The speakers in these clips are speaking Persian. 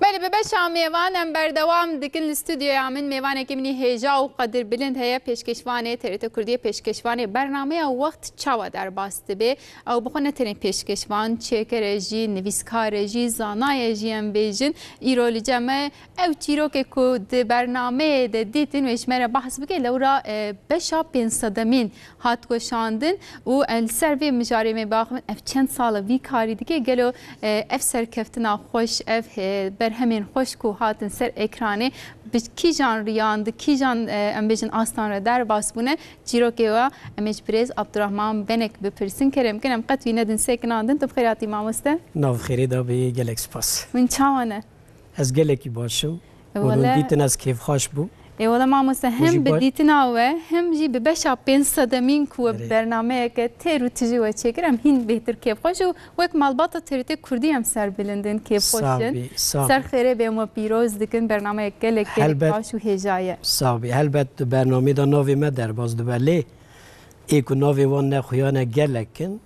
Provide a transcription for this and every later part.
بله ببشا میوانم بردوام دکن استودیو من میوانه که منی هیجا و قدر بلند هیا پیشکشوانه تریت کردی پیشکشوانه برنامه وقت چاوا در باسته به او بخونه ترین پیشکشوان چیکر جی نویسکار جی زانای جی ام بیجن ایرول جمع او چیرو که کد برنامه دیتین ویش میره بحث بگه لورا بشا 500 هات گشاندن و السروی مجاری می باخم اف چند سال وی کاری دیگه گلو اف سرکفتنا خوش اف برهمین خوش کو هاتن سر اکرانه کی جان ریاند کی جان امبیجن آستان در باسبونه جیرو که و امش بریز عبدالرحمن بنک بپرسین کرم کنم قطعی ندن سکناندن تو بخیراتی مامسته ناو خیری دا به گلک سپاس من چاونه از گلکی باشم و دیتن از کیف خوش بو والله مامسته هم بدیتنا و هم جی ببشا 500 کو برنامه که تیرو تجی و چیکرم هین بهتر کیف خوش و یک مالبات تریت کردی هم سر بلندن کیف خوشن سر خیره به ما پیروز دکن برنامه گلک خوش و هجایه صابی البته برنامه دا ناوی ما در باز دوباره ایکو ناوی وان نخویانه گلکن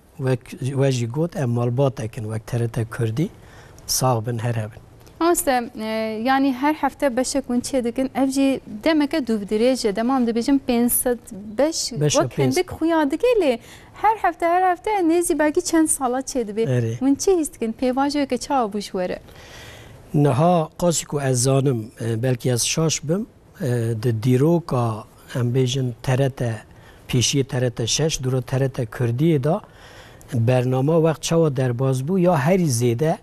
و جی گوت ام مالبات کن و تریت کردی صابن هر هبن آسته یعنی هر هفته بشه کن چه دکن افجی دمک دو درجه دمام دبیجم 500 بش و کندک خویاده گلی هر هفته نیزی باقی چند سالات چه دبی من چه هست کن پیواجه که چه بوش وره نها قاسی کو از زانم بلکی از شاش بم دیرو که هم بیجن ترت پیشی ترت شش دورو ترت کردی دا برنامه وقت چه در باز بو یا هری زیده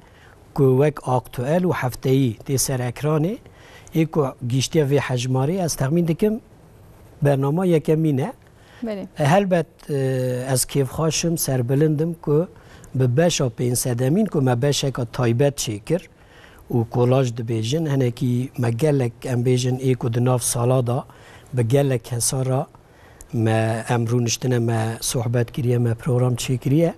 که وک آکتوئل و هفته‌ای تی سر اکرانه ایکو گیشتی و حجماری از تخمین دکم برنامه یکمینه البت از کیف خواشم سر بلندم که به بشا 500 که ما بشا که تایبت چیکر و کولاج دبیجن هنه که ما گلک ام بیجن ایکو دناف سالا دا به گلک حسارا ما امرونشتنه ما صحبت کریه ما پروگرام چیکریه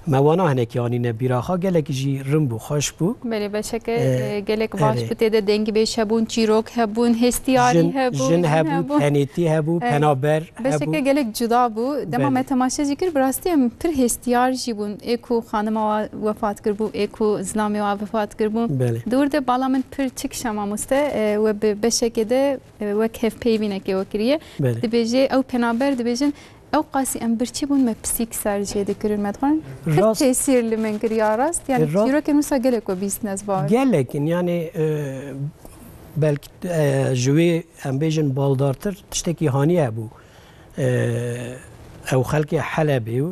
موانا هنه که آنینه بیراخا گلک جی رنبو خوش بو بله بشکه گلک باش بوده دنگی بیش هبون چیروک هبون هستیاری هبون جن هبون پنیتی هبون پنابر بشکه گلک جدا بو دما ما تماشا جیکر براستی هم پر هستیار جی بون ایکو خانم وفات کربو ایکو زلامی وفات کربو دور ده بالا من پر چک شما مسته و بشکه ده و کف پیوینه که وکریه ده بیجه او پنابر ده بیجن او قاسی ام برچی بون ما پسیک سرجه دکرن مدخون هر تأثیر لمن کریا راست یعنی چیرو که نوسا گلک و بیست نزبار گلک یعنی بلک جوی ام بیجن بالدارتر تشتکی هانیه بو او خلق حلبی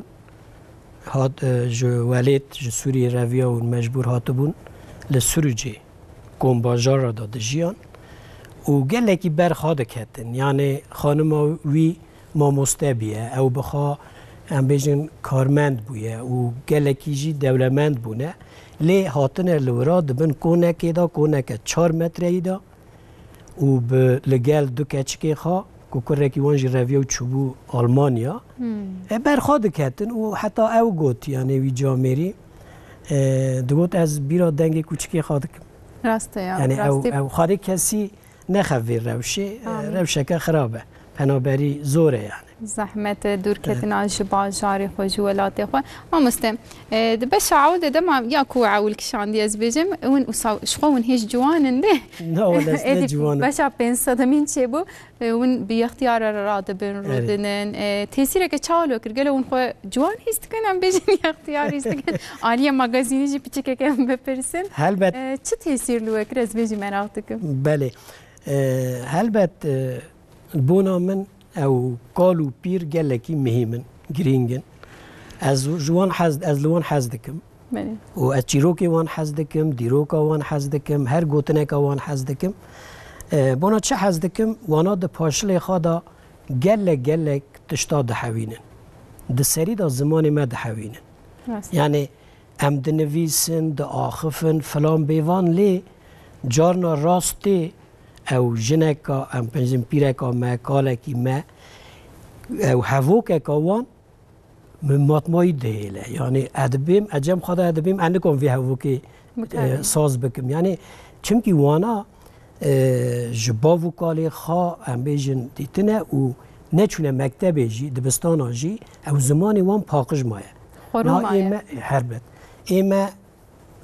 هات جو ولید جو سوری رویا و مجبور هاتو بون لسروجی کمباجار را داده جیان و گلکی برخواده کتن یعنی خانم وی ماموسته بیه او بخوا هم بیجن کارمند بویه و گلکی جی دولمند بونه لی هاتن لورا دبن کونکی دا کونک 4 متری دا و به لگل دو کچکی خوا کوکرکی وانجی رویو چوبو آلمانیا برخواد کتن و حتی او گوت یعنی وی جامری دوگوت از بیرا دنگ کوچکی خواهد راسته یعنی او خواهد کسی نخوی روشه که خرابه پنابری زوره یعنی زحمت دور کتنا جبال جاری خوش ولاتی خو ما مستم بس عوده دم یا کو عول کشاندی از بجم ون شخون هیچ جوانن ده نه ولا جوان بس 500 چه بو ون بی اختیار راد بن رودن تاثیر که چالو کرگل ون خو جوان هست کنم بجن اختیار هست کن عالی مغازینی جی پیچه که بپرسن البته چه تاثیر لو کر از بجم مراقب بله البته بونا من او قالو بیر گلکی مهمن گرینگن از جوان حزد از لوان حزدکم و از چیروکی وان حزدکم دیروکا وان حزدکم هر گوتنک وان حزدکم بونا چه حزدکم وانا د پاشل خدا گلک تشتا دحوینن د سری دا زمان ما دحوینن یعنی ام دنویسن د آخفن فلان بیوان لی جارنا راستی او جنکا ام پنجم پیرکا ما کالکی ما او هووکا وان من ماتمایی دهیله یعنی ادبیم اجم خدا ادبیم اندکم وی هووکی ساز بکم یعنی چمکی وانا جباو کالی خوا ام بیجن دیتنه و نچونه مکتبه جی دبستانا جی او زمانی وان پاقش مایه خورو مایه هربت ایمه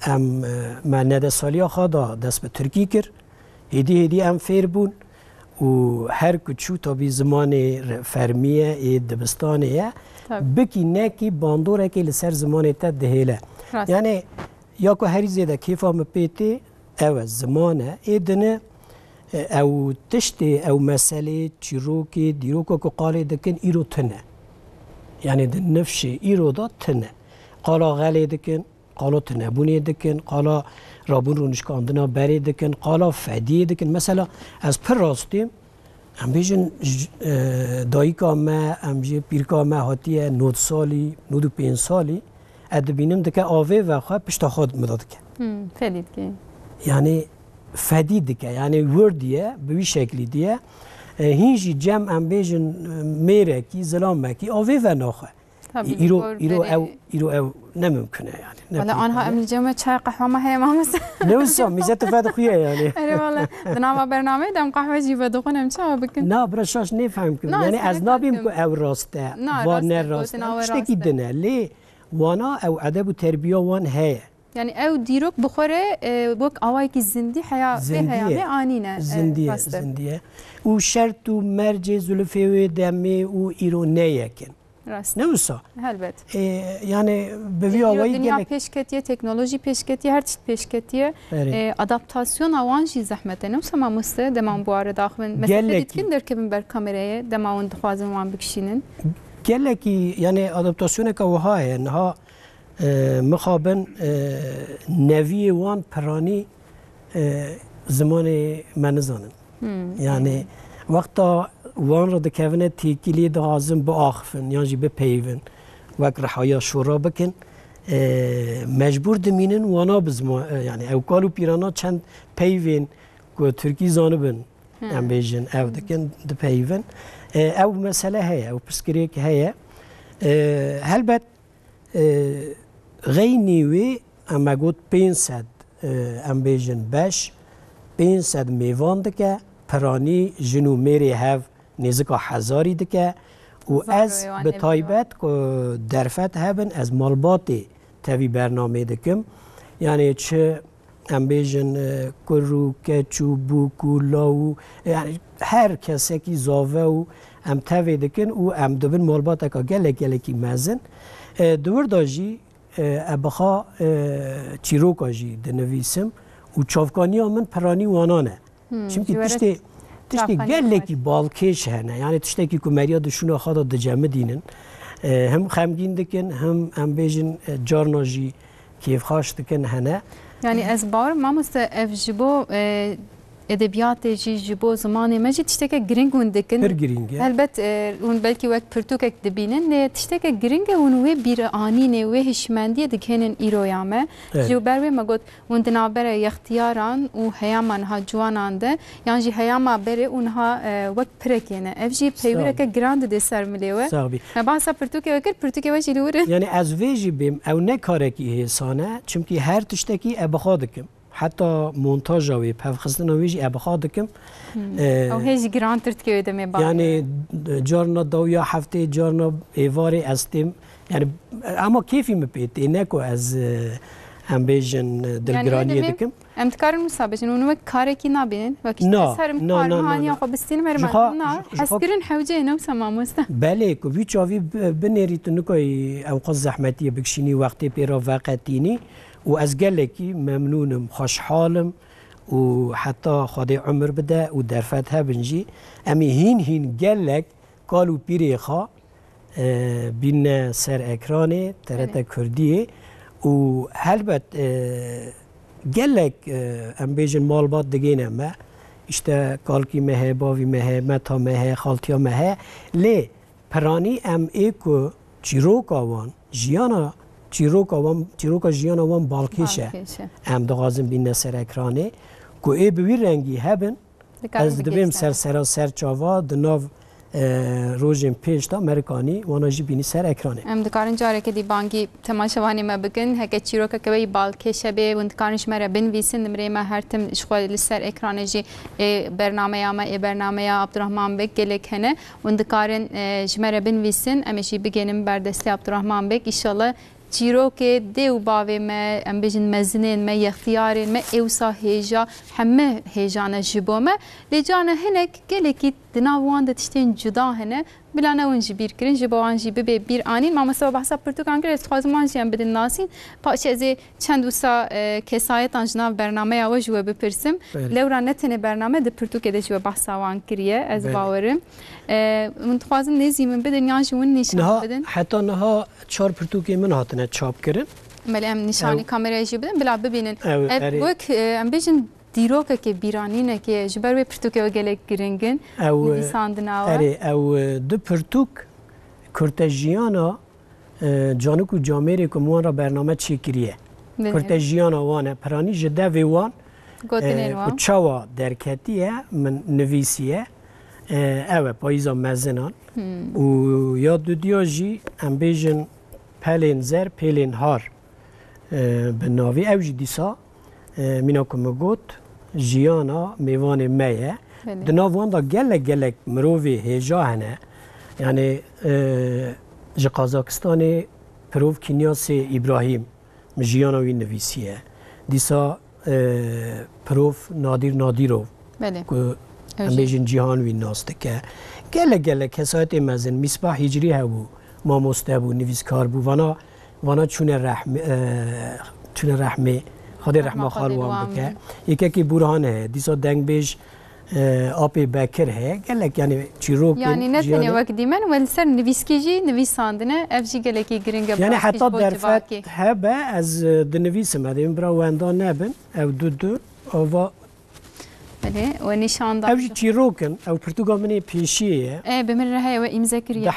ام ما نده سالیا خدا دست به ترکی کر هدی ام فیر بون و هر کچو تا بی زمان فرمیه ای دبستانه بکی نکی باندوره که لسر زمان تا دهیله یعنی یا که هری زیده کیفا مپیتی او زمانه ای دنه او تشتی او مسئله چیروکی دیروکا که قالی دکن ایرو تنه یعنی دن نفشه ایرو دا تنه قالا غلی دکن قالا تنبونی دکن قالا رابون رو نشکاندنا بری دکن قالا فدی دکن مثلا از پر راستیم ام بیشن دایکا ما ام جی پیرکا ما هاتیه 9 سالی 95 سالی ادبینم دکه آوه و خواه پشتا خود مداد که فدید که یعنی فدید که یعنی وردیه به وی شکلی دیه هینجی جمع ام بیشن میره کی ظلام کی آوه و ناخواه ایرو او نممکنه یعنی ولی آنها امروز جمع چای قهوه ما هی ما مثلا نوسا میزه تفاد خویه یعنی اره والله دنام برنامه دم قهوه جیب دخونم چا بکن نه برشاش نفهم کنم یعنی از نابیم که او راسته و نه راسته شتکی دنه لی وانا او ادب و تربیه وان هی یعنی او دیروک بخوره بوک آوایی که زندی حیا به آنینه زندیه و شرط و مرج زلفه و دمه و ایرو نیکن راست نوسا البته یعنی به وی آوایی دنیا پیشکتیه تکنولوژی پیشکتیه هر چیز پیشکتیه آداپتاسیون آوانجی زحمته نوسا ما مسته دمان بواره داخل مثلا دیدکن در که بر کامرایه دمان دخوازم وان بکشینن گله کی یعنی آداپتاسیون که وهای انها مخابن نوی وان پرانی زمان منزانن یعنی وقتا وان را دکونه تیکیلی دازم با آخفن یعنی به پیون وقت رحایا شورا بکن مجبور دمینن وانا بزما یعنی او کالو پیرانا چند پیون که ترکی زانبن ام بیجن او دکن د پیون او مسئله هیا او پسکری که هیا هلبت غینیوی اما گوت 500 ام بیجن باش 500 میوان دکه پرانی جنو میری هف نزدیک هزاری دکه و از به تایبت که درفت هبن از مالباتی تاوی برنامه دکم یعنی چه ام بیجن کرو کچو بوکو لاو یعنی هر کسی که زاوه و ام تاوی دکن و ام دوبن مالبات که گله کی مزن دور داجی ابخا چیروکا جی دنویسم و چافکانی من پرانی وانانه چونکه تشتی گله کی بالکش هنه یعنی تشتی که کمریا دشون خدا دجمه دینن هم خمگین دکن هم بیجن جارناجی کیف خاش دکن هنه یعنی از بار ما مست افجبو ادبیات جیبو زمانی مجید تشتی که گرینگون دکن پر گرینگه البته اون بلکی وقت پرتوک دبینن تشتی که گرینگه اون وی بیر آنینه وی هشمندی دکنن ایرویامه جو بروی مگود اون دنابره اختیاران و هیامان ها جوانان ده یعنی جی هیاما بره اونها وقت پرکینه افجی پیوره که گراند ده سر ملیوه صاحبی باسا پرتوک وکر پرتوک وجی دوره یعنی از ویجی بیم او نکاره کی حسانه چونکی هر تشتی کی ابخادکم حتی مونتاژ و پفخستن ویجی ابخادکم او هیچ گران ترت که دمی با یعنی جارنا دو یا هفته جارنا ایواری استیم یعنی اما کیفی مپیت نکو از هم بیجن دلگرانی دکم ام تکارن مسابقه اونو کاری کی نبینن وقتی سرم کار هانی خو بستین مرمان نه اسکرین حوجه نو سمامست بله کو وی چاوی بنریت نکوی اوقات زحمتی بکشینی وقتی پیرا وقتینی و از گلکی ممنونم خوشحالم و حتی خدای عمر بده و درفتها بنجی امی هین گلک کالو پیری خوا بین سر اکرانه ترت کردیه و هلبت گلک ام بیجن مالبات دگینه ما اشته کالکی مه باوی مه متا مه خالتیا مه لی پرانی ام ایکو چیروکا وان جیانا چیروکا جیانا وان بالکیشه ام دغازم بین سر اکرانه که ای بوی رنگی هبن از دبیم سر چاوا دناو روزیم پیش تا امریکانی وانجی بینی سر اکرانه ام دکارن جاره که دی بانگی تماشاوانی ما بگن هک چیروکا که وی بالکشه به و دکارنش مرا بنویسن نمره ما هر تم اشغال سر اکرانه جی برنامه ما برنامه عبدالرحمن بک گلک هنه و دکارن جمره بنویسن امشی بگنم بردستی عبدالرحمن بک ان شاء الله چیروک دیو باوی ما ام بیشن مزنین ما اختیارین ما اوسا هیجا همه هیجان جبومه لجانه هنک گلکی دناوان دتشتین جدا هنه بلا نونجی بیر کرین جبوان جی ببی بیر آنین ما مثلا بحثا پرتوکان کرد استخدامان جیم بدن ناسین پاش از چند وسا کسایت انجناب برنامه یا وجوه بپرسم لورا نتنه برنامه د پرتوک دجوا بحثا وان کریه از باورم من تخوازم نزی من بدن یانج ون نشان بدن حتی نها چهار پرتوکی من هاتنه چاپ کردن ملی ام نشانی کامرای جی بدن بلا ببینن وک ام بیشن دیروکه که بیرانینه که جبر به پرتوکه و گلک گرینگن نویساندناوه او دو پرتوک کرتجیانا جانوک و جامعه که موان را برنامه چی کریه کرتجیانا وانه پرانی جده ویوان و چاوا درکتیه من نویسیه اوه پاییزا مزنان و یاد دو دیاجی ام بیجن پلین زر پلین هار به ناوی او جی دیسا مینا که مگوت جیانا میوان میه دناوان دا گلک مروی هیجا هنه یعنی جه قازاکستان پروف کنیاس ابراهیم جیانا وی نویسیه دیسا پروف نادیرو که همیشن جهان وی ناسته که گلک حسایت مزن مصباح هجری هبو ما مستبو نویسکار بو وانا چون رحمه خدا رحمه خالوان بکه یکی که برهانه دیسا دنگ بیش آبی بکر ہے گلک یعنی چیروک یعنی نتنی وقت دیمن ولی سر نویسکیجی نویساندنه افجی گلکی گرینگ یعنی حتی درفت هبه از دنویسم ادیم برا وندان نبن او دو و بله و نشان داد افجی چیروکن او پرتغال منی پیشیه بمره های و امضا کریه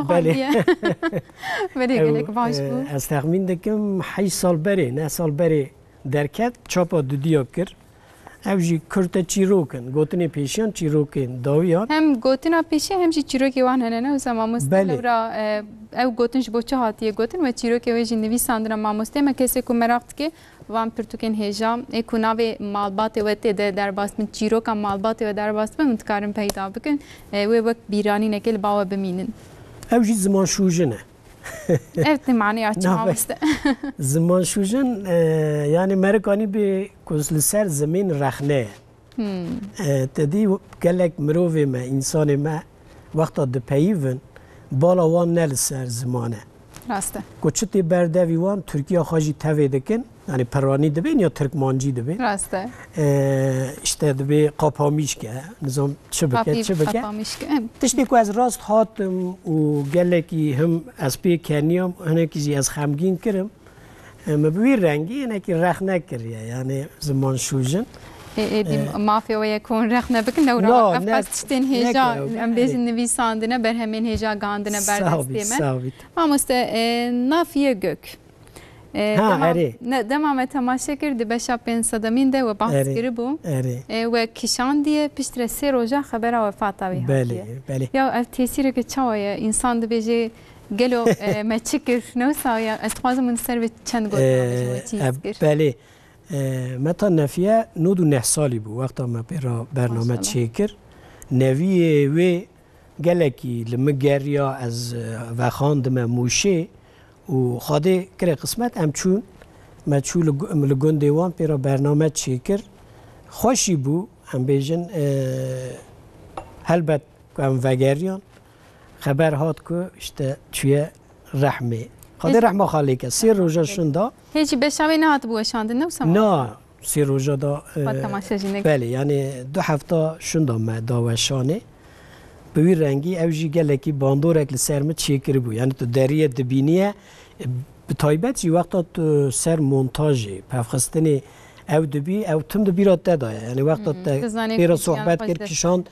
بله بله گلک باش بود از تخمین دکم 8 سال بره 9 سال بره درکت چاپا دو دیا کر اوجی کرت چیروکن گوتنی پیشیان چیروکن داویان هم گوتنا پیشی هم جی چیروکی وان هنه و زمان مستلورا او گوتنش بوچه هاتیه گوتن و چیروکی ویجی نویساندن ما مسته ما کسی که مراقت که وان پرتوکن هجا اکوناوی مالبات و تده در باست من چیروکا مالبات و در باست من متکارم پیدا بکن و وقت بیرانی نکل باوا بمینن اوجی زمان شوجنه evet معنی açmamıştı. زمان شوجن yani Amerikani bir kuzlisar zemin رخنه. تدی گلک مروی ما انسان ما وقتا دپیون بالا وان نل سر زمانه. راسته. کوچتی بردوی وان ترکیه خواجی توی دکن yani پرانی دبین یا ترکمانجی دبین. راسته. işte دبی قاپامیش که نظام چه بکه. تشتی که از راست هاتم و گلکی هم از پی کنیم هنگی از خمگین کرم مبوی رنگی هنگی رخ نکریه yani زمان شوجن. مافیا و یکون رخ نبکن نورا افقاستین هیجا ام بیزن نویساندنه بر همین هیجا گاندنه بردستیمه ما مست نافیه گök دمام تماشا کرد بشا پین صدامین ده و بحث کرد بو و کشان دیه پشتر 3 روزه خبر وفات وی بله یا تاثیر که چاویه انسان ده بیجه گلو مچکر نوسا یا استخواز من سر به چند گوت بله متا نفیه 9 سالی بود وقتا ما برنامه چیکر نویه و گلکی لمگریا از وخاندم موشه و خاده کره قسمت امچون مچول لگندوان پیرا برنامه چیکر خوشی بود هم بیجن هلبت هم وگریان خبر هات که اشته توی رحمه خاده رحمه خالی که 3 روزه شنده هیچی بشاوی نهات بو شانده نه 3 روزه دا بله یعنی 2 هفته شنده ما داوشانه به وی رنگی اوجی گلکی باندورک لسرمت چیکر بو یعنی تو دریه دبینیه به تایبت یه وقتا تو سر مونتاژی پفخستنی او دبی او تم دبی را داده یعنی وقتا پیرا صحبت کرد کشان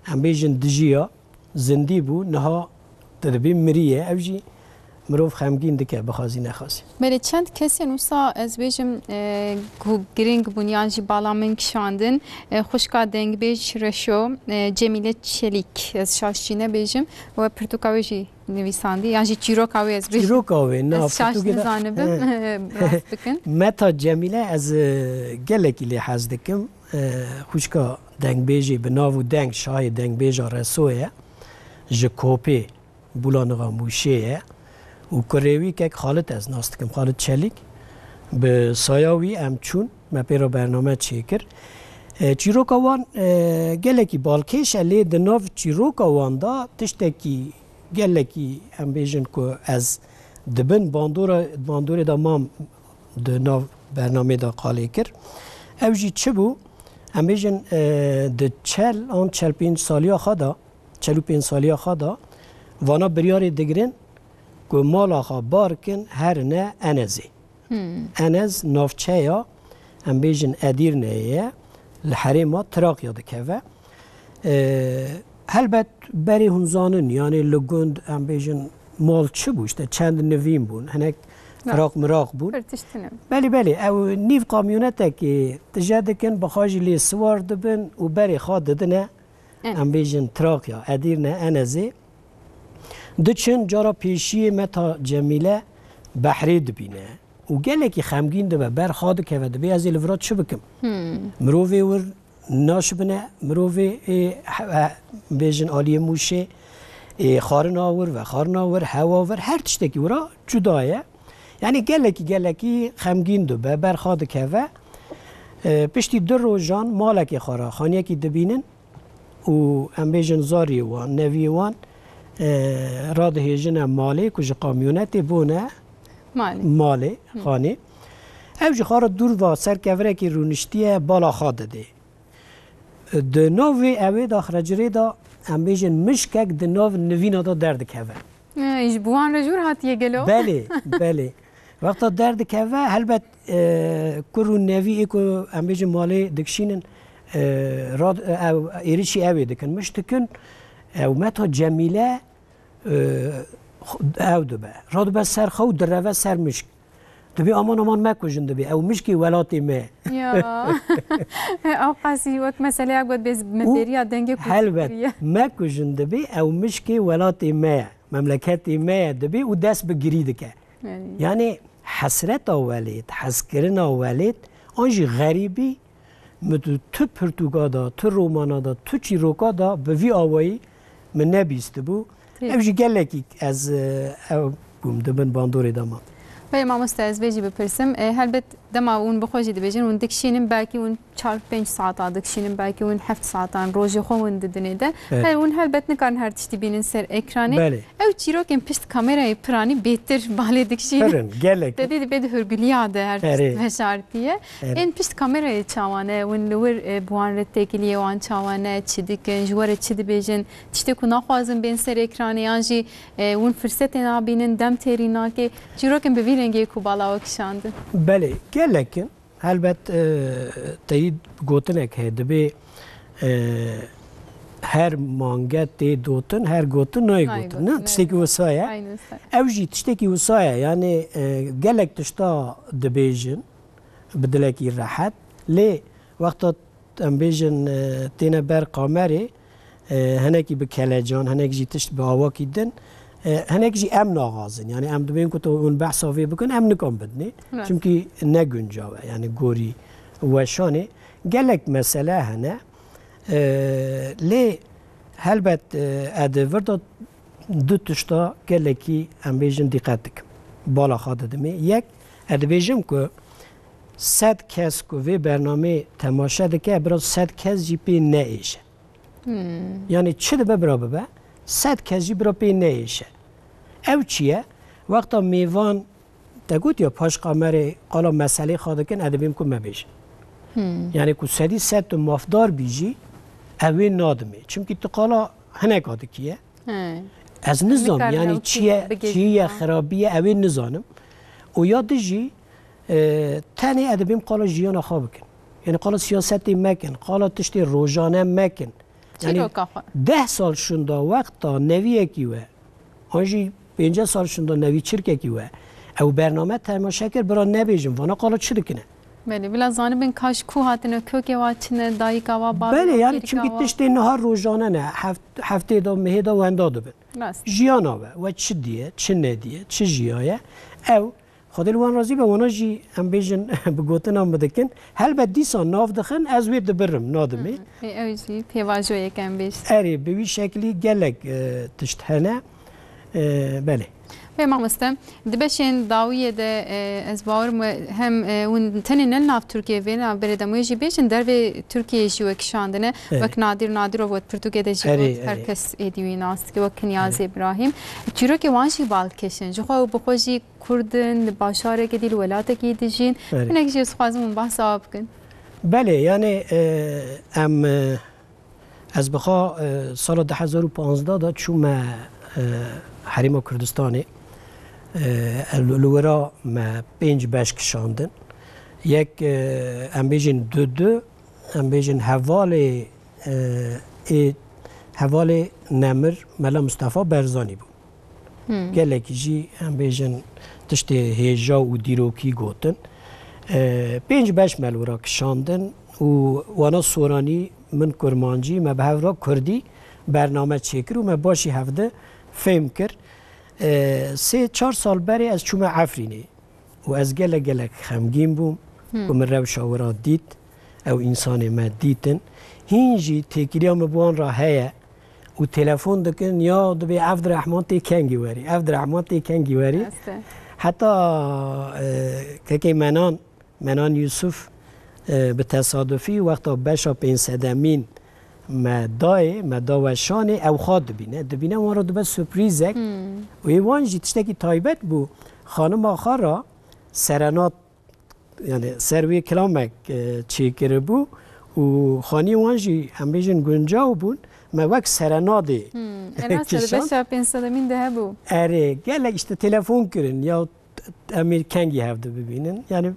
هم بیجن دجیا زندی بو نها دبی مریه اوجی مروف خمگین دکه بخوازی نخوازی بله چند کسی نوسا از بیجم گرینگ بنیانجی بالا من کشاندن خوشکا دنگ بیج رشو جمیله چلیک از شاشچینه بیجم و پرتوکاویجی نویساندی یعنی چیروکاوی از بیجم چیروکاوی نه از شاشچینه زانبم راست بکن متا جمیله از گلکی لحاظ دکم خوشکا دنگ بیجی بناو دنگ شای دنگ بیجا رسوه جکوپی بولانغا موشیه و کروی که خالد از ناست کم خالد چلیک به سایاوی ام چون ما پیرا برنامه چی کرد چیروکا وان گلکی بالکش علی دناو چیروکا وان دا تشتکی گلکی ام بیجن که از دبن باندور دا مام دناو برنامه دا قالی کرد اوجی چه بو ام بیجن د چل پینج سالیا خدا 45 سالیا خدا وانا بریار دگرن که مالا خوا بارکن هر نه انزی انز نافچه یا ام بیجن ادیر نیه الحريمة تراقيا دكافة هلبت بري هنزانن يعني لجوند ام بيجن مال تشبوش تا چند نوين بون هناك مراق بون بلي او نيف قاميونتا كي تجادكن بخاجي لي سوار دبن و بري خاد ددنا ام بيجن تراقيا اديرنا انزي دچن جارا پیشی متا جمیله بحری دبینه و گلکی خمگین دبه بر خاد که و دبی از الورات شو بکم مروفی ور ناش بنه مروفی بیجن آلی موشه خارن آور و خارن آور هوا ور هر تشتکی ورا جدایه یعنی گلکی خمگین دبه بر خاد که و پشتی در روزان مالکی خارا خانیه کی دبینن و ام بیجن زاری وان نوی وان راده هیجن مالی کج قامیونت بونه مالی خانه اوجی خار دور و سر کوره که رونشتیه بالا خواده ده ده نوی اوی دا خرجره دا ام بیجن مشکک ده نو نوینا دا درد کوه ایش بوان رجور هاتیه گلو؟ بله وقتا درد کوه هلبت کرو نوی ایکو ام بیجن مالی دکشینن ایریشی اوی دکن مشتکن او متا جمیله او دبه راد بس سر خود در روز سر مشک دبی آمان مکوجن دبی او مشکی ولاتی ما یا او قاسی وقت مسئله اگه بیز مدیریت دنگه حلبت مکوجن دبی او مشکی ولاتی ما مملکتی ما دبی و دست بگیریده که یعنی حسرت آولید حسکرین آولید آنجی غریبی مدو تو پرتوگادا تو رومانادا تو چیروکادا به وی آوایی من نبیست بو اوجی گلکی از او بوم دبن باندوری داما ولی ما مستعز بیجی بپرسم هلبت دما اون بخوجی دبیجن اون دکشینم باکی اون 4-5 ساعت دکشینم باکی اون 7 ساعت روزی خو اون ددنه ده هل اون هلبت نکارن هر تشتی بینن سر اکرانه او چیرو کم پشت کامرای پرانی بهتر بالی دکشین فرن گلک ددی بده هرگلیه ده هر هشارتیه این پشت کامرای چاوانه اون لور بوان رتکلیه وان چاوانه چی دکن جوار چی دبیجن تشتی کو نخوازم بین سر اکرانه یانجی اون فرصت نابینن دم ترینا که چیرو کم ببیننگی کو بالا وکشاند بله لكن هلبت تيد گوتنك هيد بي هر مانگت تي دوتن هر گوتن ناي گوتن نه تشتكي وصايا اوجي تشتكي وصايا يعني قالك تشتا دبيجن بدلكي راحت لي وقت ام بيجن تينا بر قامري هناكي بكلاجان هناك جي تشت باواكي دن هناك جي امن آغازن يعني ام دبین که تو اون بحث آفی بکن ام نکن بدنی چونکی نگنجاوه يعني گوری وشانه گلک مسئله هنه لی هلبت اده ورده دو تشتا گلکی ام بیجن دقت دکم بالا خواده دمه یک اده بیجم که 100 کس که وی برنامه تماشه دکه برای 100 کس جی پی نایشه يعني چه دبه برا ببه 100 کسی برا پی نیشه او چیه؟ وقتا میوان تگوت یا پاش قامره قالا مسئله خواده کن ادبیم کن مبیشه یعنی که 100 مافدار بیجی اوی نادمه چونکه تو قالا هنک هاده کیه از نظام یعنی چیه خرابیه اوی نظامم و یاد جی تنی ادبیم قالا جیان خواه بکن یعنی قالا سیاستی مکن قالا تشتی روزانه مکن یعنی 10 سال شونده وقتا نویه کیوه آنجی 50 سال شونده نوی چرکه کیوه او برنامه تماشا کرد برای نبیجم وانا قالا چی دکنه بله بلا زانه بین کاش کو هاتنه که واتنه دایکا و بار بله یعنی چونکه تشتی نهار روزانه نه هفته دا مهه دا و انداده بین جیانا و چی دیه چی ندیه چی جیایه او خود الوان راضی به وانا جی ام بیجن بگوتن هم بدکن هل بد دیسان ناف دخن از وی دبرم نادمه اوجی پیواجوی کم بیش اری به وی شکلی گلک تشتهنه بله به ما مستم دبشین داویه ده از باور هم ون تنی نلناف ترکیه وینا بردموی جی بیشن در به ترکیه جی وکشاندنه وک نادر و پرتوگه ده جی هر کس ایدیوی ناست که وک نیاز ابراهیم چیرو که وانشی بالکشن جو خو بخوجی کردن باشاره که دیل ولاته کی دیجین منک جی خازمون بحث آب کن. بله یعنی ام از بخوا سال 2015 دا چوم حریم کردستانی لورا ما 5 بش کشاندن یک ام بیجن دو ام بیجن حوال نمر ملا مصطفی برزانی بود گلکی جی ام بیجن تشت هیجا و دیروکی گوتن 5 بش ملورا کشاندن و وانا سورانی من کرمانجی ما به هفرا کردی برنامه چکر و ما باشی هفته فهم کرد 3-4 سال بری از چوم عفرینه و از گلک خمگین بوم و من روش آورا دید او انسان ما دیدن هینجی تکیری هم بوان را هیا و تلفن دکن یا دو به عبدالرحمن تی کنگی وری عبدالرحمن تی کنگی وری حتی که منان یوسف به تصادفی وقتا بشا 500 مدا و شانه او خواد دبینه ما را دو به سپریزک و ایوان جی تشتکی تایبت بو خانم آخر را سرنات یعنی سروی کلامک چی کرده بو و خانی وان جی هم بیجن گنجاو بون ما وقت سرناده کشان بشا 500 ده بو اره گله اشته تلفن کرن یا امیر کنگی هفته ببینن یعنی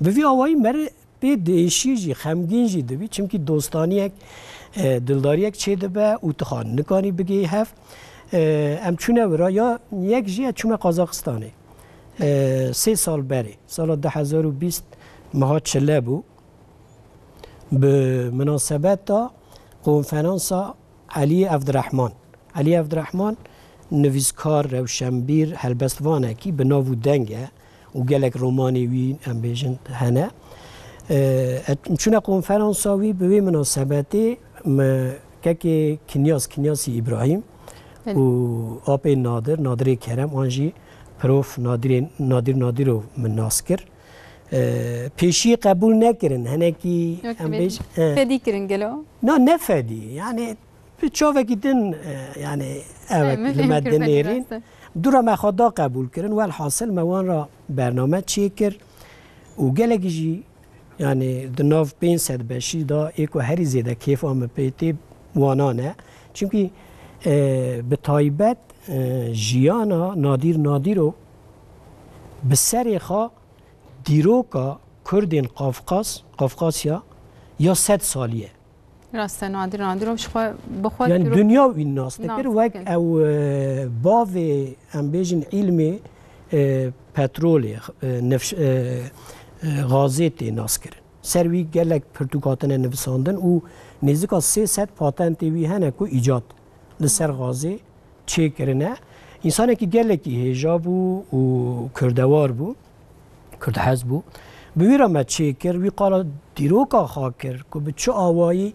بوی آوائی مره به دیشی جی خمگین جی دبی چمکی دوستانی یک دلداری یک چه دبه او تخان نکانی بگی هف ام چونه ورا یا یک جی چوم قازاقستانه 3 سال بری سال 2020 مها چله بو به مناسبت دا کنفرانس علی عبدالرحمن نویسکار روشنبیر هلبستوانه کی به ناو دنگه و گلک رومانی وی ام بیجن هنه چون کنفرانس وی به مناسبتی که کنیاسی ابراهیم و آب نادر کرم آنجی پروف نادر رو مناسکر پیشی قبول نکرن هنه کی فدی کرن گلو نه فدی یعنی چاوه دن یعنی لمدن نیرین دورا مخدا قبول کرن و الحاصل موان را برنامه چی کر و گلگی جی یعنی دناف 500 بشی دا ایکو هری زیده کیف آمه پیتی وانانه چونکه به تایبت جیانا نادر رو به سری خواه دیروکا کردین قفقاسیا یا 100 سالیه راسته نادر رو بخواد یعنی دنیا وی ناس نکر وک او باو ام بیجن علم پترول غازی تی ناس کرن سروی گلک پرتوکاتن نویساندن و نزدیکا 300 پاتنت وی هنه کو ایجاد لسر غازی چه کرنه انسان که گلکی هجا بو و کردوار بو کردحز بو بویرا ما چه کر وی قالا دیروکا خواه کر که به چه آوایی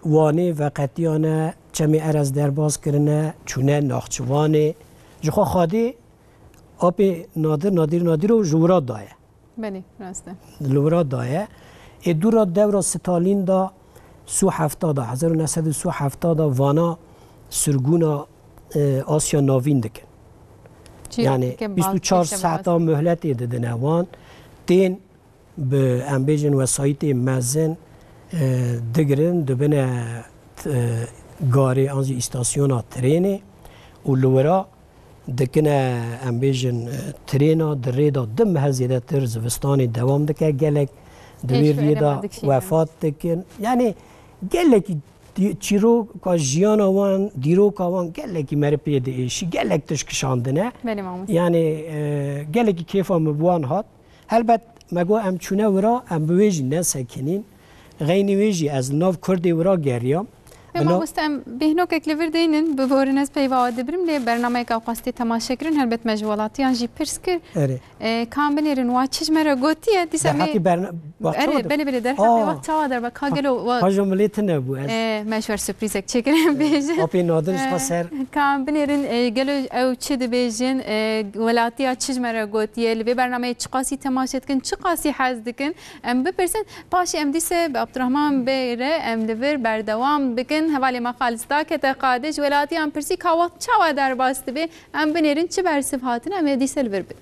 وانه و قطیانه چمی ارز درباز کرنه چونه ناخچوانه جخوا خواده آب نادر و جورا دایه بله راسته لورا دایه دورا دورا ستالین دا 1970 وانا سرگونا آسیا ناوین دکن یعنی 24 ساعت مهلت دادن وان تین به امبیجن وسایت مزن دگرن دبنه گاری آنزی استاسیونا ترینه و لورا دکنه امبیجن ترینا دریدا دم هزیده تر زوستانی دوام دکه گلک دویر ویدا وفات دکن یعنی گلکی چیرو که جیان وان دیرو که وان گلکی مره پیده ایشی گلک تشکشاندنه یعنی گلکی کیفا مبوان هات البته مگو ام چونه ورا ام بویجی نسکنین غینی ویجی از ناو کردی ورا گریام ما مستم بهنوك كليفر دينن بورناس بيواد برم لي برنامج او قصتي تماشا كرن هلبت مجولاتي انجي بيرسكر كامل رنواتش مره قوتي دي سمي حكي برنامج بلي در حقي وقت در بكاجلو هاجمليت نبو مشور سربريزك تشكرن بيجن ابي نادرش خسر كامل رن قالو او تشد بيجن ولاتي تشج مره قوتي اللي برنامج قاسي تماشا كن قاسي حازدكن ام بپرسن باشي ام ديسه عبد الرحمن بيره ام دفر بردوام بكن حوالی مقالستا که تقادش ولاتی ام پرسی کاوات چوا در باسته به ام بنیرین چه برسف هاتن ام دی سلور به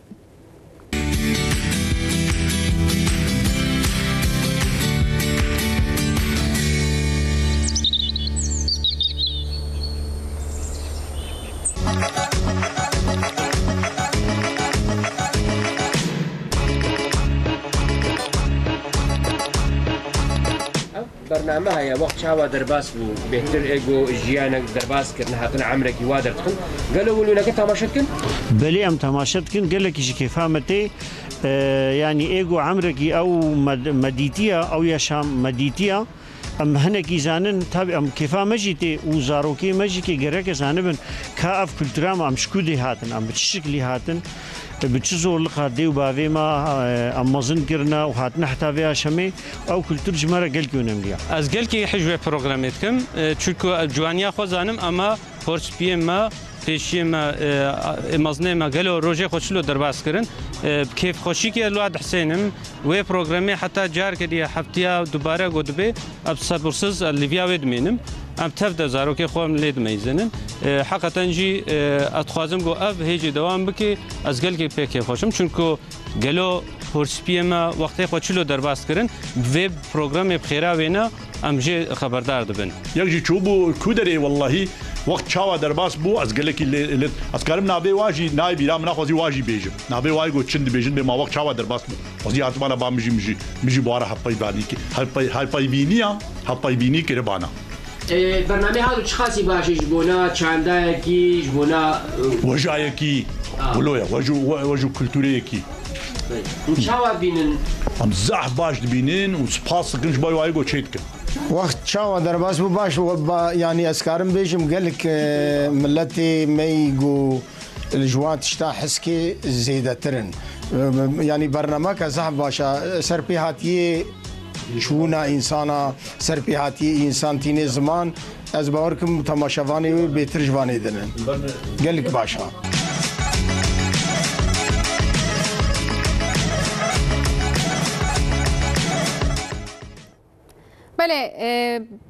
برنامه هيا وقت شاوا درباس بو بهتر ايجو جيانك درباس كرنا هاتنا عمرك يوادر تكن قالوا ولو لك تماشتكن بلي ام تماشتكن قال لك شي كيفامتي يعني ايجو عمرك او مديتيا او يشام مديتيا ام هنكي زانن تابع ام كيفا مجيتي وزاروكي مجيكي جرك زانبن كاف كولترام ام شكودي هاتن ام بشكلي هاتن بتشزور لقادي وبافي ما امازن كرنا وهاتنا حتى فيها شمي او كولتور جمره قالكي ونمليا از قالكي حجوه بروغراميتكم تشكو جوانيا خوزانم اما فورس بي ما پیشی ما مزنه ما گلو روزه خوشلو درباس کرن کیف خوشی که لواد حسینم و پروگرامی حتی جار کردی هفتیا دوباره گودبه اب صبرسز لیبیا ود مینم ام تفد زارو که خوام لید میزنن حقیقتا جی اتخوازم گو اف هیچ دوام بکی از گل که پی کیف خوشم چونکو گلو پرسپی ما وقتی خوشلو درباس کرن و پروگرام بخیره وینا ام جی خبردار دبن یک جی چوبو کودری والله وقت شاوا درباس بو از گله کی از کارم نابه واجی نای بیرام نخوازی واجی بیجم نابه وای گو چند بیجن به ما وقت شاوا درباس بو وزی اتمانا با میجی بواره حپای بانی کی حپای بینیا حپای بینی کی ربانا برنامه هادو چه خاصی باشه جبونا چاندا کی جبونا وجای کی ولویا وجو کلتوری کی شاوا بینن ام زح باش بینن و سپاس کنج بای وای گو چیت کن وقت شاوا درباس بو باش يعني اسكارم بيجم قال لك ملتي ما يقو الجوان تشتا حسكي زيادة ترن يعني برنامج صاحب باشا سربيهاتي شونا انسانا سربيهاتي انسان تيني زمان از باوركم تماشاواني بيترجواني دنن قال لك باشا بله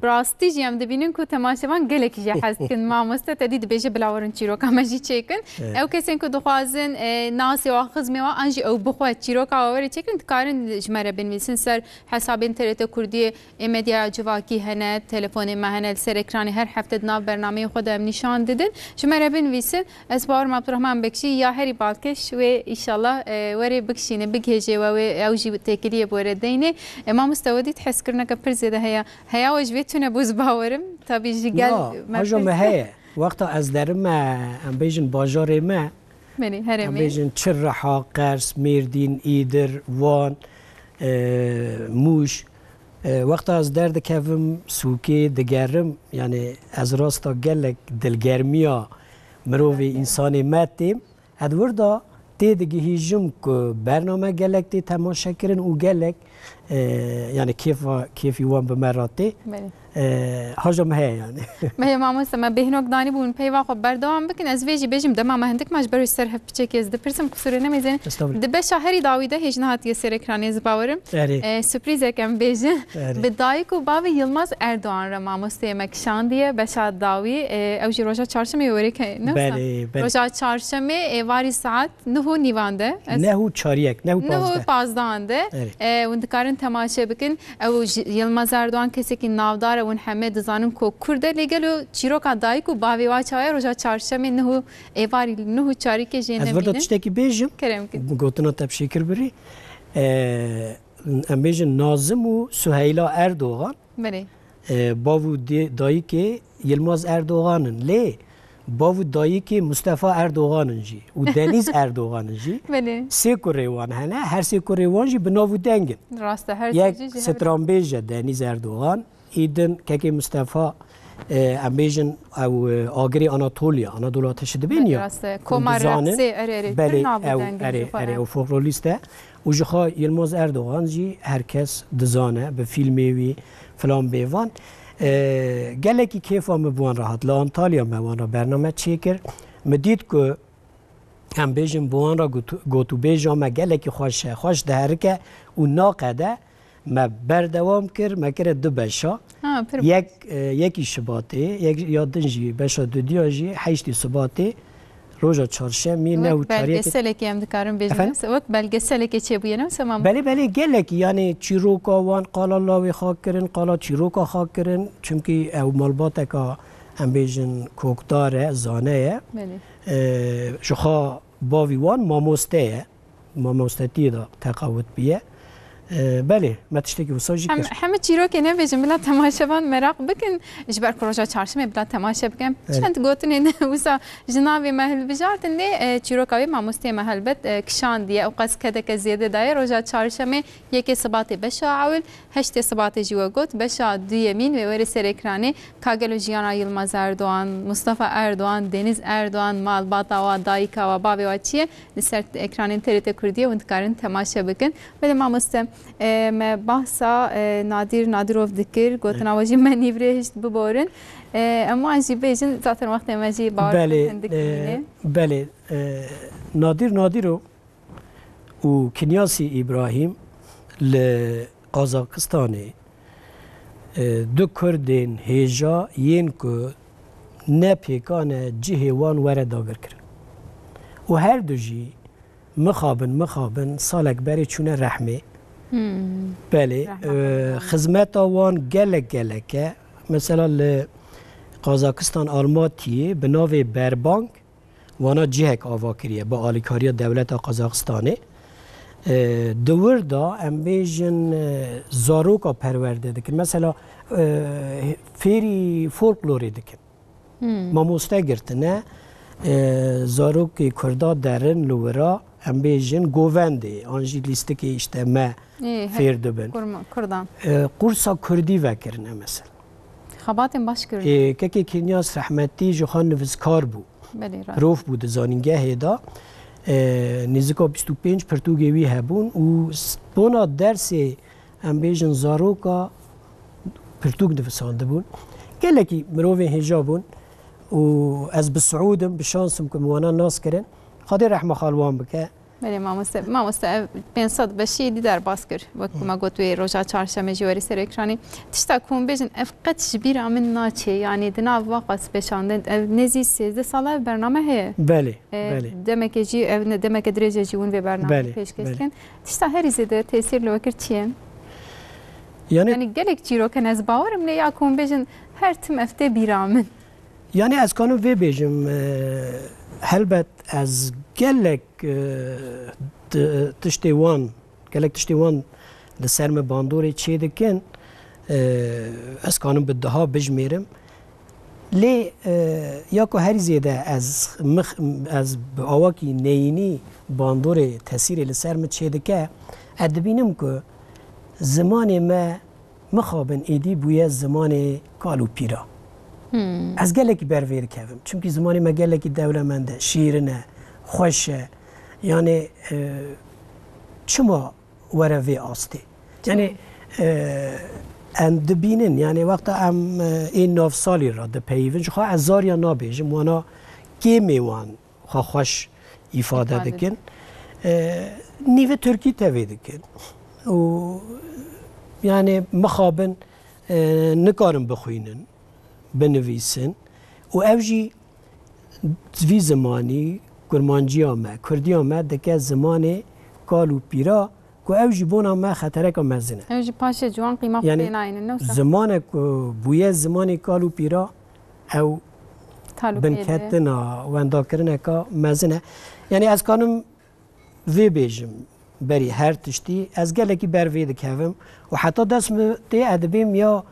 براستی جیم دبینن کو تماشاوان گلکی جه حس کن ماموسته تدید بیجه بلاورن چیروکا مجی چیکن او کسین کو دخوازن ناسی و خزمی و انجی او بخواه چیروکا وری چیکن کارن جمره بنویسن سر حساب اینترنت کردی ایمدیا جواکی هنه تلفن مهنه سر اکرانی هر هفته ناو برنامه خود هم نشان دادن جمره بنویسن از بار عبدالرحمن بکشی یا هری بالکش و ایشالله وری بکشینه بگهجه و اوجی تکلیه بوردینه ماموسته ودی تحس کرنه که پرزیده هيا وجبتنا بوز باورم تابي جيجال ما هجوم هي وقتا از در ما ام بیجن باجار ما مني هرمي ام بیجن چرحا قرس میردین ایدر وان موش وقتا از درد کفم سوکی دگرم یعنی از راستا گلک دلگرمیا مروی انسانی ماتیم ادوردا تیدگی هیجم که برنامه گلک تی تماشا کرن و گلک يعني كيف يوم بمراتي هجم هي يعني ما هي ماموسه ما بهنوك داني بون بيوا خب بردوام بكن از ويجي بيجم دما ما هندك ماج برو سر هف بچك از دپرسم كسور نميزن دبه شهري داويده هجنات يسر اكراني زباورم سورپريز كم بيجن بدايكو باوي يلماز اردوغان را ماموسه مكشانديه بشاد داوي او جي روجا چارشمه يوريك نفسا روجا چارشمه واري ساعت نهو نيوانده نهو چاريك نهو 15 وند كارن تماشا بكن او يلماز اردوغان كسي كي ناودار ون همه دزانم کو کرده لگلو چیروکا دایکو باوی واچای روزا چارشنبه نه ایواری نه چاری که جنبینه از ورد چتکی بیجم کرم که گوتنا تبشکر بری ام بیجن نازم و سهیلا اردوغان بله باو دایی که یلماز اردوغانن لی باو دایی که مصطفی اردوغانن جی و دنیز اردوغانن جی بله سه کوریوان هنه هر سه کوریوان جی بناو دنگن راسته هر یک سترامبیجه دنیز اردوغان ایدن که مصطفی ام بیژن او آگری آناتولیا تشدبینیا کومارسی بله او فولکلوریسته و جخا یلماز اردوغان جی هر کس دزانه به فیلمی وی فلان بیوان گلکی کیفا مبوان راحت لانتالیا مبوان را برنامه چیکر مدید که هم بیجم بوان را گوتو بیجا ما گلکی خوش دهرکه و ناقده ما بردوام کر ما کرد دو بشا یکی شباته یا دنجی بشا دو دیاجی حیشتی سباته روزا چهارشنبه نه و تاریخ بلگسلکی هم دکارم بیجم وقت بلگسلکی چه بوینم سمام بله گلکی یعنی چیروکا وان قالا لاوی خاک کرن قالا چیروکا خاک کرن چونکی او مالباته که هم بیجن کوکداره زانه شخا باوی وان ماموسته دا تقاوت بیه بله ما تشتکی وساجی کرد همه چیرو که نمیجم بلا تماشاوان مراق بکن اجبر کروجا چهارشنبه بلا تماشا بکن چند گوتنین وسا جنابی محل بجارتن دی چیرو کاوی ماموسته محل بد کشان دیه او قص کده که زیاده دای روزا چهارشنبه یکی صبات بشا عول هشت صبات جوا گوت بشا دیمین و وری سر اکرانه کاگلو جیانا یلماز اردوان مصطفی اردوان دنیز اردوان مالباتا و دایکا و بابی و چیه لسر اکرانین تریت کردیه و انتکارن تماشا بکن ولی ماموسته ما بحثا نادروف دکر گوتن آوازی من نیبرهشت ببارن اما آنجی بیشن زاتر وقت ماجی بار بله نادیرو و کنیاسی ابراهیم لقازاقستانی دو کردین هیجا ین که نپیکان جهوان ورد داگر کرد و هر دو جی مخابن سالک بری چونه رحمه بله خدمت آوان گلکه مثلا قازاقستان آلماتیه به نام بربانک وانا جهک آوا کریه با آلیکاری دولت قازاقستانه دور دا ام بیجن زاروکا پرورده دکن مثلا فیری فولکلوری دکن ما مستگرتنه زاروکی کردا درن لورا هم بیجن گوونده آنجی لیسته که işte ما فیر دبن کردان قرصا کردی وکرنه مثلا خباتم باش کرد که کنیاس رحمتی جوخان نوزکار بو روف بود زانینگه هدا نزدیکا 25 پرتوگوی هبون و بنا درس هم بیجن زاروکا پرتوگ نویسانده بون گلکی مروی هجابون و از بسعودم بشانسم که موانا ناس کرن خاطر رحمه خالوان بکه بله ماموسته 500 بشی دی در باز کرد وقتی ما گوتوی روزا چهارشنبه جواری سر اکرانی تشتا کون بیشن افقت شبیر آمن ناچه یعنی دنا واقعس بشاندن نزی 13 ساله برنامه هه بله دمک جی دمک درجه جیون به برنامه پیش کردن تشتا هر زده تاثیر لوکر چیه یعنی گلک چیرو که از باورم لیا کون بیشن هر تم افته بیرامن یعنی از کانو وی بیجم هلبت از گلک تشتیوان لسرم باندوری چه دکن از کانون به دها بجمیرم لی یا که هر زیده از آواکی نینی باندوری تاثیر لسرم چه دکه ادبینم که زمان ما مخابن ایدی بویه زمان کالو پیرا از گلکی برویر کردم چونکی زمانی ما گلکی دولمنده شیرنه خوشه یعنی چما وروی آسته یعنی اندبینن یعنی وقتا ام این 9 سالی را ده پیون خواه از زاریا نابیجم وانا گیمی وان خواه خوش ایفاده دکن نیوه ترکی تاوی دکن و یعنی مخابن نکارم بخوینن بنویسن و اوجی زوی زمانی کرمانجی آمه کردی آمه دکه زمان کالو پیرا که اوجی بون آمه خطره که مزنه اوجی پاشه جوان قیمه بیناینه نوسا زمان بویه زمان کالو پیرا او بنکتنا و اندا کرنه که مزنه یعنی از کانم وی بیجم بری هر تشتی از گلکی بروی دکهوم و حتی دست تی ادبیم یا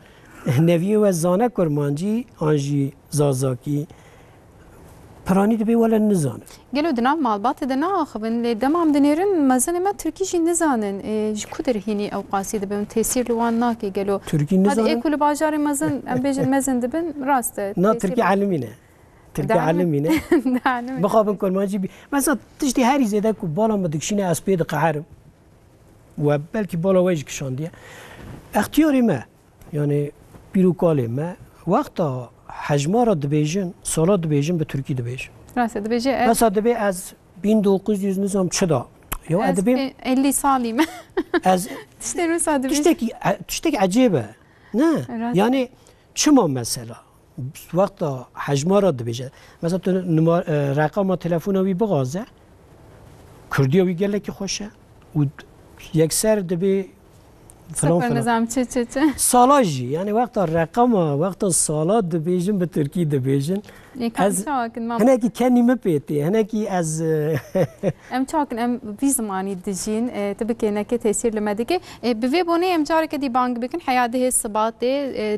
نوی و زانه کرمانجی آنجی زازاکی پرانی دبی ولا نزانه گلو دنام مالبات دنا خبن دمام دنیرن مزن ما ترکیش نزانن کدر هینی او قاصد بهم تأثیر لوان ناکی گلو ترکی هذا نزانه كل باجار مزن ام بيجن مزن دبن راسته نه ترکی علمینه ترکی علمینه بخوابن کل ما جیبی مثلا تشتی هری زیده که بالا مدکشینه از پید قهرم و بلکه بالا ویج کشاندیه اختیاری ما یعنی بیروکالی ما وقتا حجمه را دبیجن سالا دبیجن به ترکی دبیجن راسته دبیجه مثلا دبی از 1900 نظام چدا یا ادبی 50 سالي ما از تشتري صادق تشتكي عجيبه نه يعني شما مثلا وقتا حجمه را دبیجه مثلا تو رقم تلفنوی بغازه کردیوی گله که خوشه و یک سر دبی فلان فلان نظام چه سالاجی یعنی وقتا رقم وقتا سالات دبیجن به ترکی دبیجن از هنه کی کنی مپیتی هنه کی از ام چاکن ام في زماني دجين تبكي انك تاثير لمدكي بفي بوني ام جارك دي بانك بكن حياته الصبات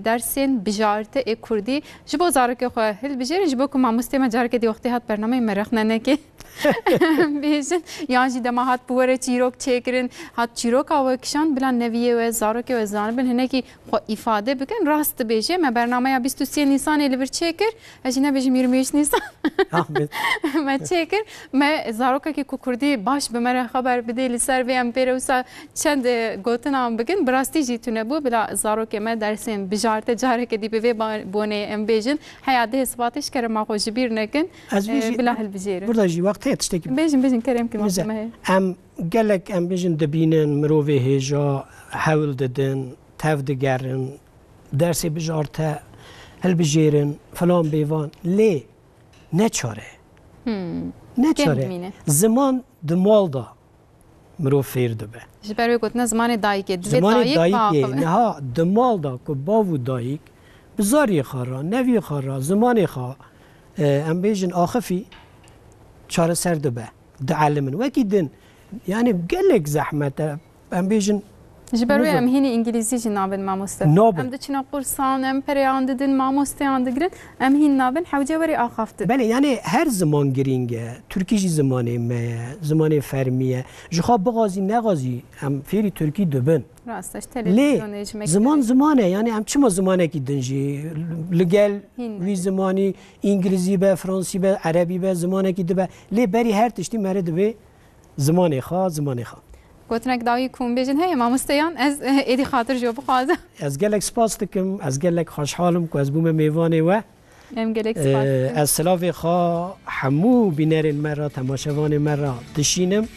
درسين بجارته كردي جبو زارك خو هل بجير جبوكم مع مستمع جارك دي وقتها برنامج مرخنا نكي بيجن يعني دماهات بوره چيروك چيكرن هات چيروك او كشان بلا نويه و زارك و زان بن هنكي خو افاده بكن راست بيجه ما برنامج 23 نيسان اللي برچيكر اجينا بيجم 23 نيسان ما چيكر ما زاروكا كي كردي باش بمره خبر بدي لسر في امبير وسا چند گوتنام بكن براستي جيتونه بو بلا زاروكا ما درسين بجارته جارك دي بي بوني ام بيجن حياته اثباتش كرم ما خوش بير نكن بلا هالبجيره بردا جي وقت تشتكي بيجن كريم كما ام قالك ام بيجن دبينن مروفي هيجا حاول ددن تاف دگرن درس بجارته هل بجيرن فلان بيوان ليه نچاره نچاره زمان دمال دا مرو فیر دبه جبروی گوتنا زمان دایک زمان دایک نه دمال دا که باو دایک بزاری خارا نوی خارا زمان خا ام بیجن آخفی چاره سر دبه دعلمن وکی دن یعنی بگلک زحمت ام بیجن جبروی ام هینی انگلیزی جی نابن ماموسته ام دچنا قرصان ام پریان ددن ماموسته اندگرن ام هین نابن حوجه وری آخفته بله یعنی هر زمان گرینگه ترکی جی زمانه ما زمانه فرمیه جخواب بغازی نغازی ام فیری ترکی دبن راستش تلویزیون زمان زمانه یعنی ام چما زمانه کی دنجی لگل وی زمانی انگلیزی به فرانسی به عربی به زمانه کی دبه لی بری هر تشتی مرد به زمانه خا گوتنک داوی کون بیجن هی ماموستیان از ایدی خاطر جو بخوازه از گلک سپاس دکم از گلک خوشحالم که از بوم میوانه و ام گلک سپاس از سلاف خوا حمو بینرین مرا تماشاوان مرا دشینم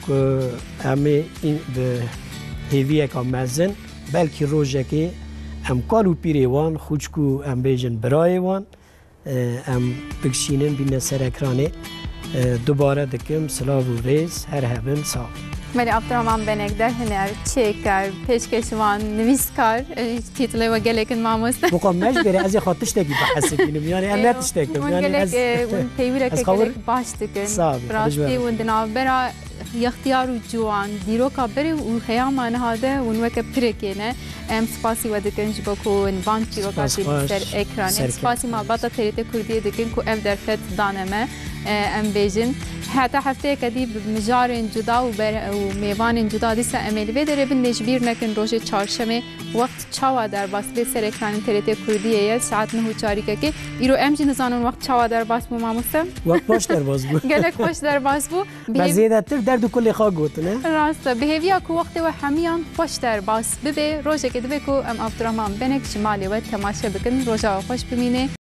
که همه این به هیویه که مزن بلکه روژه که ام کالو پیریوان خوچکو ام بیجن برایوان ام بکشینم بین سر اکرانه دوباره دکم سلاو و ریز هر هبن ساق ملی عبدالرحمن بنکدر هنر چیکر پیشکشوان نویسکار تیتله و گلکن ماموسته بقام مجبره از خاطر تشتکی بحث کنم یعنی ام نتشتکم یعنی از پیوره که گلک باش دکن براستی و دنابرا اختیار و جوان دیرو کابری و خیامان هاده و نوک پرکینه ام سپاسی و دکن جبو کو نوان چیرو کاتی سر اکرانه سپاسی مالباتا تریت کردیه دکن کو ام درفت دانمه ام بیجن حتی هفته کدی بمجار جدا و میوان جدا دیسا امیل و داره بن نجبیر نکن روز چهارشنبه وقت چاوا در باس به سر اکران تریت کردیه ساعت 9:04 که ایرو ام جی نزانون وقت چاوا در باس بو ماموسته وقت باش در باس بو گلک خوش در باس بو بزیدتر درد کلی خا گوت نه راست بهویا کو وقت و همیان خوش در باس ببه روز که دبه کو ام عبدالرحمن بنک شمالی و تماشا بکن روزا خوش ببینه